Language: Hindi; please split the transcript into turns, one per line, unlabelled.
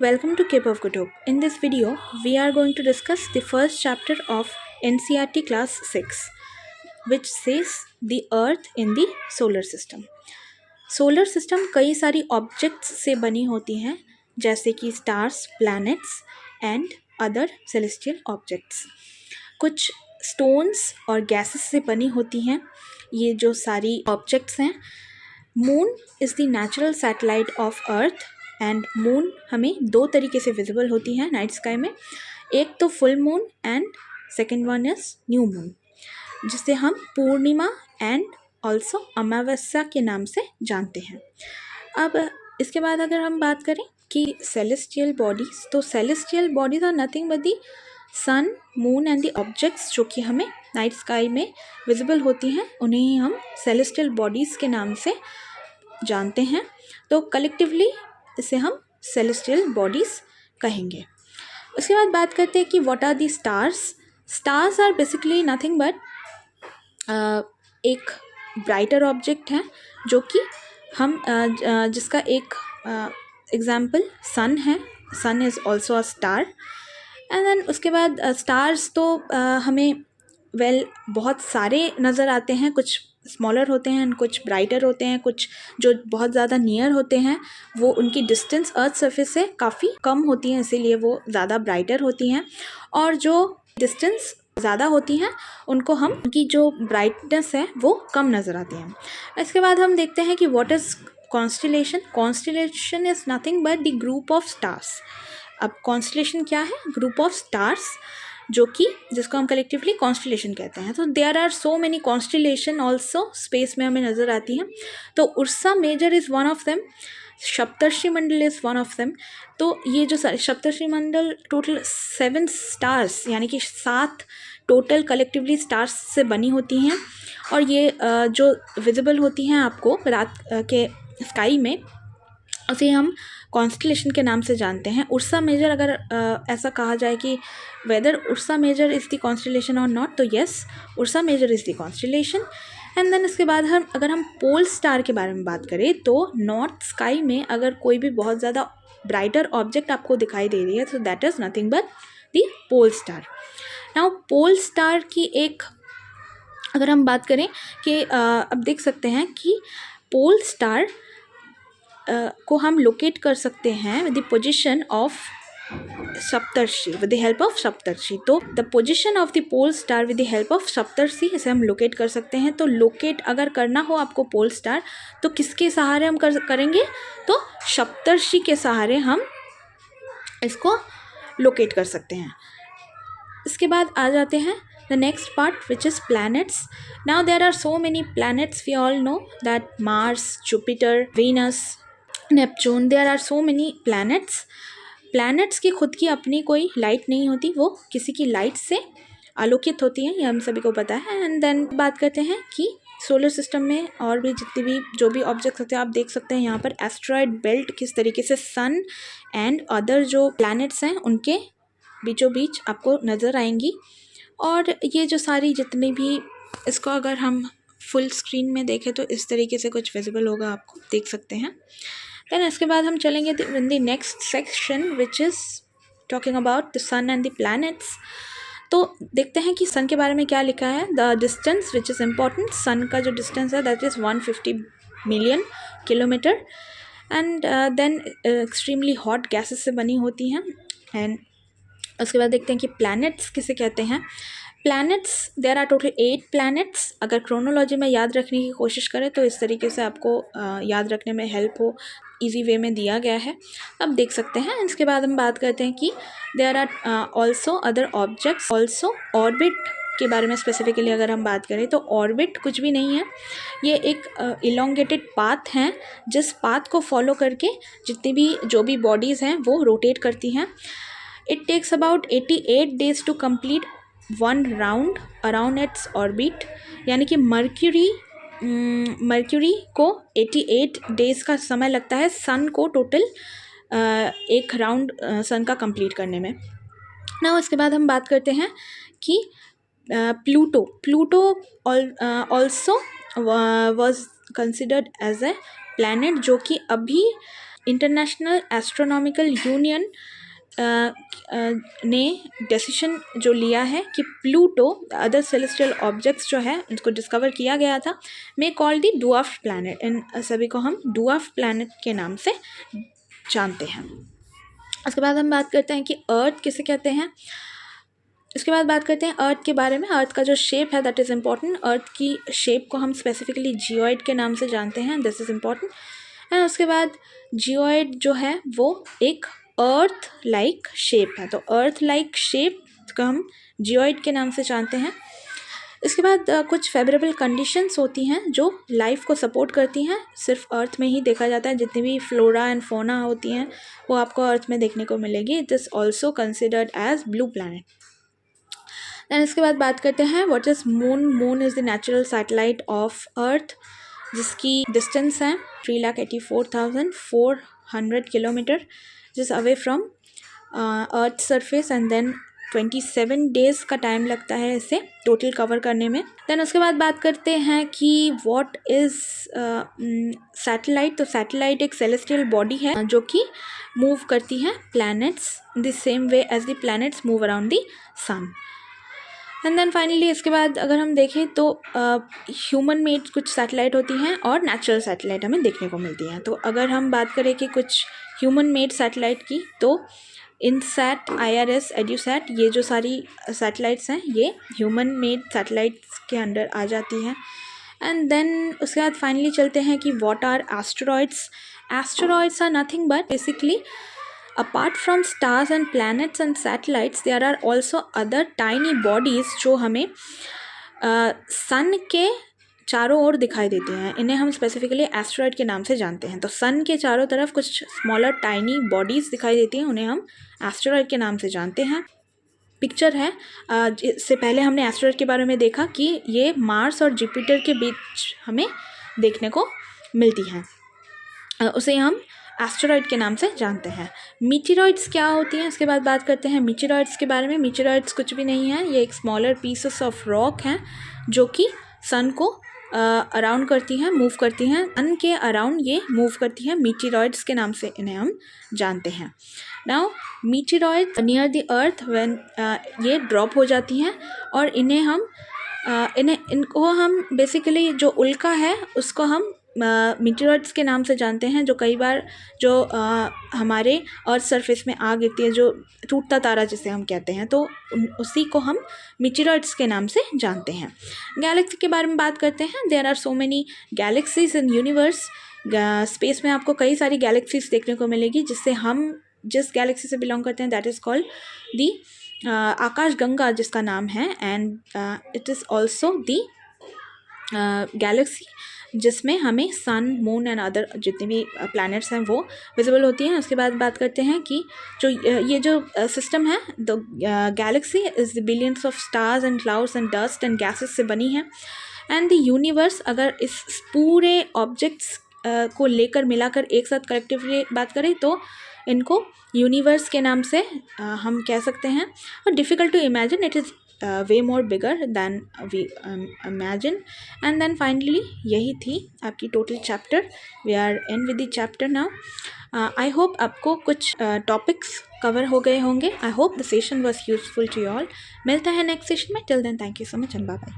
Welcome to Cape of Good Hope. In this video, we are going to discuss the first chapter of NCERT Class 6, which says the Earth in the Solar System. Solar system कई सारी ऑब्जेक्ट्स से बनी होती हैं, जैसे कि stars, planets and other celestial objects. कुछ स्टोन्स और गैसेस से बनी होती हैं ये जो सारी ऑब्जेक्ट्स हैं. Moon is the natural satellite of earth and moon हमें दो तरीके से विजिबल होती है नाइट स्काई में. एक तो full moon and second one is new moon, जिसे हम पूर्णिमा एंड ऑल्सो अमावस्या के नाम से जानते हैं. अब इसके बाद अगर हम बात करें कि सेलेस्टियल बॉडीज़, तो celestial bodies are nothing but the sun, moon and the objects जो कि हमें नाइट स्काई में विजिबल होती हैं, उन्हें ही हम सेलेस्टियल बॉडीज़ के नाम से जानते हैं. तो कलेक्टिवली इसे हम सेलेस्टियल बॉडीज़ कहेंगे. उसके बाद बात करते हैं कि what are the stars. Stars are basically nothing but एक ब्राइटर ऑब्जेक्ट है जो कि हम जिसका एक एग्जाम्पल सन है. Sun is also a star. And then उसके बाद स्टार्स तो हमें बहुत सारे नज़र आते हैं. कुछ स्मॉलर होते हैं, कुछ ब्राइटर होते हैं, कुछ जो बहुत ज़्यादा नियर होते हैं वो उनकी डिस्टेंस अर्थ सरफेस से काफ़ी कम होती है, इसीलिए वो ज़्यादा ब्राइटर होती हैं. और जो डिस्टेंस ज़्यादा होती हैं उनको हम उनकी जो ब्राइटनेस है वो कम नज़र आती हैं. इसके बाद हम देखते हैं कि what is constellation. Constellation is nothing but the group of stars. अब कॉन्स्टेलेशन क्या है? ग्रुप ऑफ स्टार्स जो कि जिसको हम कलेक्टिवली कॉन्स्टेलेशन कहते हैं. तो there are so many constellation also space में हमें नज़र आती हैं. तो Ursa Major is one of them. Saptarishi Mandal is one of them. तो ये जो सप्तर्षि मंडल टोटल 7 स्टार्स यानी कि 7 टोटल कलेक्टिवली स्टार्स से बनी होती हैं. और ये जो विजिबल होती हैं आपको रात के स्काई में, उसे हम कॉन्स्टेलेशन के नाम से जानते हैं. उर्सा मेजर अगर ऐसा कहा जाए कि whether Ursa Major is the constellation और नॉट, तो yes, Ursa Major is the constellation. And then इसके बाद अगर हम पोल स्टार के बारे में बात करें तो नॉर्थ स्काई में अगर कोई भी बहुत ज़्यादा ब्राइटर ऑब्जेक्ट आपको दिखाई दे रही है तो that is nothing but the pole star. Now pole star की एक अगर हम बात करें कि अब देख सकते हैं कि पोल स्टार को हम लोकेट कर सकते हैं with the position of Saptarishi, with the help of Saptarishi. तो the position of the pole star with the help of Saptarishi इसे हम लोकेट कर सकते हैं. तो लोकेट अगर करना हो आपको पोल स्टार तो किसके सहारे हम करेंगे? तो सप्तर्षि के सहारे हम इसको लोकेट कर सकते हैं. इसके बाद आ जाते हैं the next part which is planets. Now there are so many planets. We all know that Mars, Jupiter, Venus, Neptune, there are so many planets. Planets की खुद की अपनी कोई लाइट नहीं होती, वो किसी की लाइट से आलोकित होती हैं, ये हम सभी को पता है. एंड देन बात करते हैं कि सोलर सिस्टम में और भी जितने भी जो भी ऑब्जेक्ट्स होते हैं, आप देख सकते हैं यहाँ पर एस्ट्रॉयड बेल्ट किस तरीके से सन एंड अदर जो प्लैनेट्स हैं उनके बीचों बीच आपको नज़र आएंगी. और ये जो सारी जितनी भी, इसको अगर हम फुल स्क्रीन में देखें तो इस तरीके से कुछ विजिबल होगा, आपको देख सकते हैं. देन इसके बाद हम चलेंगे in the next section which is talking about the sun and the planets. तो देखते हैं कि सन के बारे में क्या लिखा है. The distance which is important. Sun का जो डिस्टेंस है that is 150 million kilometer. And then extremely hot gases से बनी होती हैं. एंड उसके बाद देखते हैं कि प्लैनेट्स किसे कहते हैं. Planets, there are total 8 planets. अगर क्रोनोलॉजी में याद रखने की कोशिश करें तो इस तरीके से आपको याद रखने में हेल्प हो, इजी वे में दिया गया है, अब देख सकते हैं. इसके बाद हम बात करते हैं कि there are also other objects. Also orbit के बारे में स्पेसिफिकली अगर हम बात करें तो ऑर्बिट कुछ भी नहीं है, ये एक इलोंगेटेड पाथ है जिस पाथ को फॉलो करके जितनी भी जो भी बॉडीज़ हैं वो रोटेट करती हैं. It takes about 88 days to complete one round around its orbit. यानी कि मर्क्यूरी को 88 डेज़ का समय लगता है सन को टोटल एक राउंड सन का कंप्लीट करने में. ना इसके बाद हम बात करते हैं कि Pluto also was considered as a planet, जो कि अभी इंटरनेशनल एस्ट्रोनॉमिकल यूनियन ने डिसीजन जो लिया है कि प्लूटो अदर सेलेस्टियल ऑब्जेक्ट्स जो है उनको डिस्कवर किया गया था, मे कॉल दी डुआफ प्लैनेट। इन सभी को हम डुआफ प्लैनेट के नाम से जानते हैं। उसके बाद हम बात करते हैं कि अर्थ किसे कहते हैं। उसके बाद बात करते हैं अर्थ के बारे में। अर्थ का जो शेप है दैट इज़ इम्पॉर्टेंट। अर्थ की शेप को हम स्पेसिफिकली जियोइड के नाम से जानते हैं, दिस इज़ इम्पॉर्टेंट। एंड उसके बाद जियोइड जो है वो एक अर्थ लाइक शेप है, तो अर्थ लाइक शेप को हम जियोइड के नाम से जानते हैं। इसके बाद कुछ फेवरेबल कंडीशंस होती हैं जो लाइफ को सपोर्ट करती हैं, सिर्फ अर्थ में ही देखा जाता है। जितनी भी फ्लोरा एंड फोना होती हैं वो आपको अर्थ में देखने को मिलेगी। It is also considered as blue planet. Then इसके बाद बात करते हैं what is moon. Moon is the natural satellite of earth, जिसकी डिस्टेंस है 3,84,400 किलोमीटर, जिस away from earth surface. And then 27 days का टाइम लगता है इसे टोटल कवर करने में। देन उसके बाद बात करते हैं कि व्हाट इज़ सैटेलाइट। तो सैटेलाइट एक सेलेस्टियल बॉडी है जो कि मूव करती है planets the same way as the planets move around the sun. And then finally इसके बाद अगर हम देखें तो ह्यूमन मेड कुछ सैटेलाइट होती हैं और नेचुरल सैटेलाइट हमें देखने को मिलती हैं। तो अगर हम बात करें कि कुछ ह्यूमन मेड सैटेलाइट की, तो इनसैट, IRS, एड्यूसैट, ये जो सारी सैटेलाइट्स हैं ये ह्यूमन मेड सैटेलाइट्स के अंडर आ जाती हैं। एंड देन उसके बाद फाइनली चलते हैं कि what are asteroids. Asteroids are nothing but basically apart from stars and planets and satellites there are also other tiny bodies जो हमें सन के चारों ओर दिखाई देते हैं। इन्हें हम स्पेसिफिकली एस्टेरॉइड के नाम से जानते हैं। तो सन के चारों तरफ कुछ स्मॉलर टाइनी बॉडीज़ दिखाई देती हैं, उन्हें हम एस्टेरॉइड के नाम से जानते हैं। पिक्चर है, इससे पहले हमने एस्टेरॉइड के बारे में देखा कि ये मार्स और जुपिटर के बीच हमें देखने को मिलती हैं, उसे हम एस्टेरॉइड के नाम से जानते हैं। मीटेरॉइड्स क्या होती हैं, इसके बाद बात करते हैं मीटेरॉइड्स के बारे में। मीटेरॉइड्स कुछ भी नहीं है, ये एक स्मॉलर पीसेस ऑफ रॉक हैं जो कि सन को अराउंड करती हैं, मूव करती हैं। सन के अराउंड ये मूव करती हैं, मीटेरॉइड्स के नाम से इन्हें हम जानते हैं। Now meteoroids near the earth when ये ड्रॉप हो जाती हैं और इनको हम बेसिकली जो उल्का है उसको हम मीटेरॉइड्स के नाम से जानते हैं, जो कई बार जो हमारे अर्थ सरफेस में आ गिरती है, जो टूटता तारा जिसे हम कहते हैं, तो उसी को हम मीटेरॉइड्स के नाम से जानते हैं। गैलेक्सी के बारे में बात करते हैं। There are so many galaxies in universe. Space में आपको कई सारी गैलेक्सीज देखने को मिलेगी, जिससे हम जिस गैलेक्सी से बिलोंग करते हैं दैट इज़ कॉल्ड दी आकाश गंगा जिसका नाम है। And it is also the Galaxy जिसमें हमें सन, मून एंड अदर जितने भी प्लैनेट्स हैं वो विजिबल होती हैं। उसके बाद बात करते हैं कि जो ये जो सिस्टम है, the Galaxy is the billions of stars and clouds and dust and gases से बनी है। एंड द यूनिवर्स, अगर इस पूरे ऑब्जेक्ट्स को लेकर मिलाकर एक साथ कलेक्टिवली बात करें तो इनको यूनिवर्स के नाम से हम कह सकते हैं। और difficult to imagine, it is way more bigger than we imagine. And then finally यही थी आपकी total chapter. We are end with the chapter now. I hope आपको कुछ टॉपिक्स कवर हो गए होंगे। I hope the session was useful to you all. मिलता है नेक्स्ट सेशन में। Till then thank you so much and bye bye.